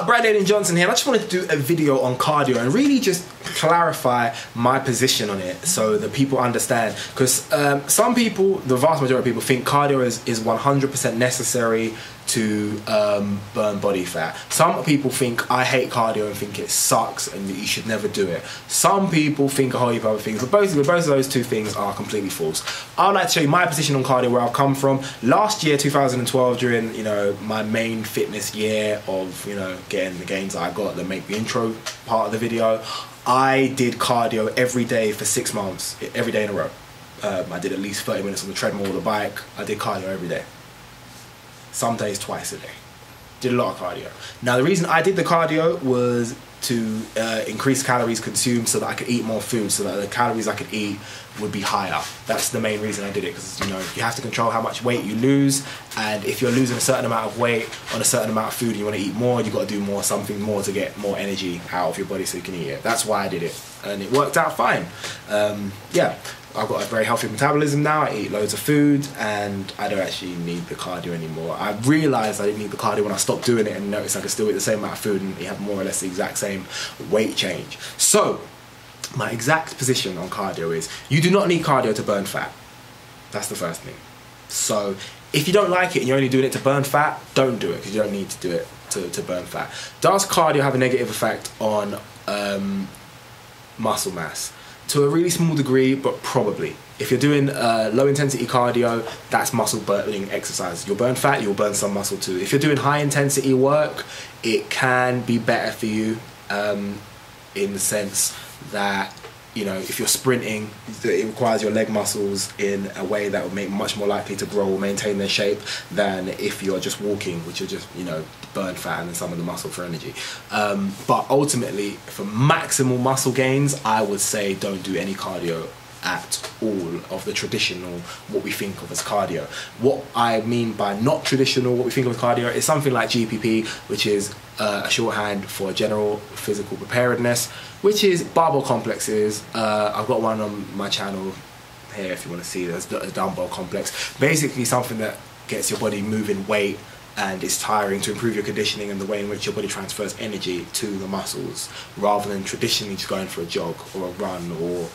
up, Brandon Johnson here, and I just wanted to do a video on cardio and really just clarify my position on it so that people understand, because some people, the vast majority of people, think cardio is 100% necessary to burn body fat. Some people think I hate cardio and think it sucks and that you should never do it. Some people think a whole heap of other things, but both of those two things are completely false. I'd like to show you my position on cardio, where I've come from. Last year, 2012, during my main fitness year of getting the gains that I got that make the intro part of the video, I did cardio every day for 6 months, every day in a row. I did at least 30 minutes on the treadmill or the bike. I did cardio every day. Some days twice a day. Did a lot of cardio. Now the reason I did the cardio was to increase calories consumed so that I could eat more food, so that the calories I could eat would be higher. That's the main reason I did it, because you have to control how much weight you lose, and if you're losing a certain amount of weight on a certain amount of food and you want to eat more, you've got to do something more to get more energy out of your body so you can eat it. That's why I did it, and it worked out fine. Yeah, I've got a very healthy metabolism now. I eat loads of food and I don't actually need the cardio anymore. I realised I didn't need the cardio when I stopped doing it and noticed I could still eat the same amount of food and have more or less the exact same weight change. So my exact position on cardio is you do not need cardio to burn fat. That's the first thing. So if you don't like it and you're only doing it to burn fat, don't do it, because you don't need to do it to burn fat. Does cardio have a negative effect on muscle mass? To a really small degree, but probably. If you're doing low intensity cardio, that's muscle burning exercise. You'll burn fat, you'll burn some muscle too. If you're doing high intensity work, it can be better for you in the sense that if you're sprinting, it requires your leg muscles in a way that will make much more likely to grow or maintain their shape than if you're just walking, which will just burn fat and then some of the muscle for energy. But ultimately, for maximal muscle gains, I would say don't do any cardio at all of the traditional, what we think of as cardio. What I mean by not traditional, what we think of as cardio, is something like GPP, which is a shorthand for general physical preparedness, which is barbell complexes. I've got one on my channel here if you want to see. There's a dumbbell complex, basically something that gets your body moving weight and it's tiring, to improve your conditioning and the way in which your body transfers energy to the muscles, rather than traditionally just going for a jog or a run or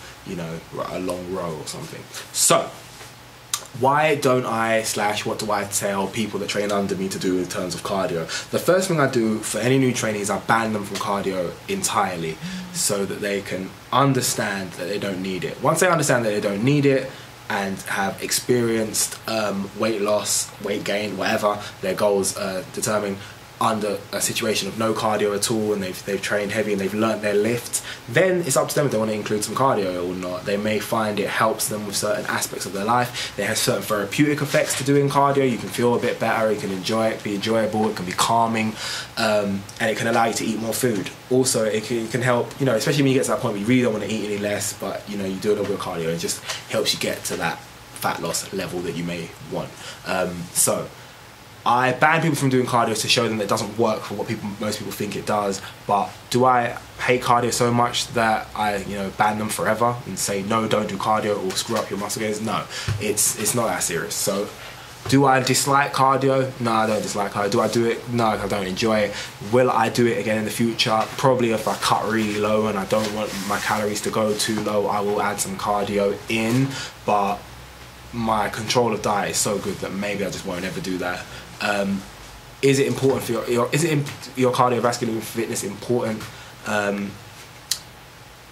a long row or something. So why don't what do I tell people that train under me to do in terms of cardio? The first thing I do for any new trainees is I ban them from cardio entirely, so that they can understand that they don't need it. Once they understand that they don't need it and have experienced weight loss, weight gain, whatever their goals determine, under a situation of no cardio at all, and they've trained heavy and they've learnt their lifts, then it's up to them if they want to include some cardio or not. They may find it helps them with certain aspects of their life. There has certain therapeutic effects to doing cardio. You can feel a bit better, you can enjoy it, be enjoyable, it can be calming, and it can allow you to eat more food. Also, it can help, especially when you get to that point where you really don't want to eat any less, but you do a little bit of cardio. It just helps you get to that fat loss level that you may want. So I ban people from doing cardio to show them that it doesn't work for what most people think it does. But do I hate cardio so much that I ban them forever and say no, don't do cardio or screw up your muscle gains? No, it's not that serious. So do I dislike cardio? No, I don't dislike cardio. Do I do it? No, I don't enjoy it. Will I do it again in the future? Probably. If I cut really low and I don't want my calories to go too low, I will add some cardio in, but my control of diet is so good that maybe I just won't ever do that. Is it important for your cardiovascular fitness important?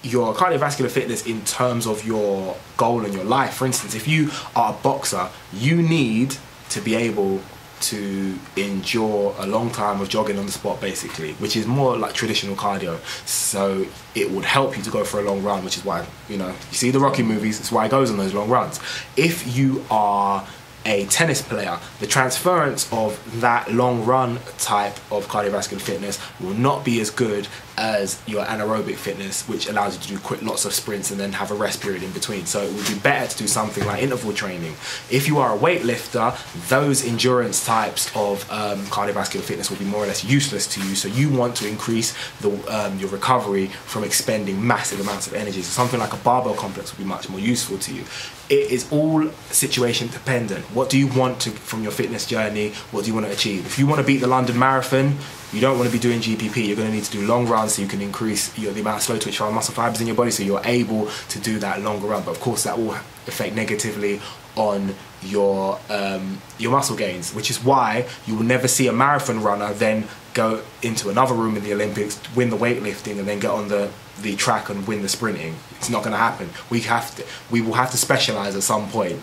Your cardiovascular fitness in terms of your goal in your life. For instance, if you are a boxer, you need to be able to endure a long time of jogging on the spot, basically, which is more like traditional cardio. So it would help you to go for a long run, which is why you see the Rocky movies. It's why it goes on those long runs. If you are a tennis player, the transference of that long run type of cardiovascular fitness will not be as good as your anaerobic fitness, which allows you to do lots of sprints and then have a rest period in between. So it would be better to do something like interval training. If you are a weightlifter, those endurance types of cardiovascular fitness will be more or less useless to you. So you want to increase your recovery from expending massive amounts of energy. So something like a barbell complex would be much more useful to you. It is all situation dependent. What do you want from your fitness journey? What do you want to achieve? If you want to beat the London Marathon, you don't want to be doing GPP. You're going to need to do long runs so you can increase the amount of slow twitch muscle fibers in your body so you're able to do that longer run. But of course that will affect negatively on your muscle gains, which is why you will never see a marathon runner then go into another room in the Olympics, win the weightlifting, and then get on the track and win the sprinting. It's not going to happen. We will have to specialize at some point.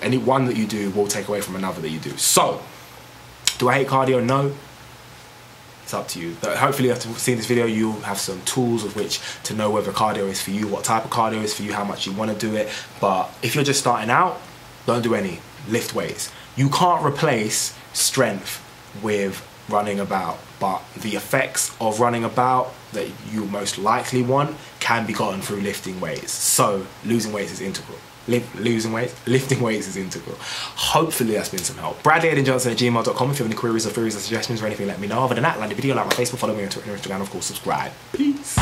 Any one that you do will take away from another that you do. So, do I hate cardio? No. It's up to you. But hopefully after seeing this video you'll have some tools with which to know whether cardio is for you, what type of cardio is for you, how much you want to do it. But if you're just starting out, don't do any. Lift weights. You can't replace strength with running about, but the effects of running about that you most likely want can be gotten through lifting weights. So losing weights is integral. Lifting weights is integral. Hopefully that's been some help. Bradley@johnson@gmail.com. If you have any queries or theories or suggestions or anything, let me know. Other than that, like the video, like my Facebook, follow me on Twitter and Instagram, of course, subscribe. Peace.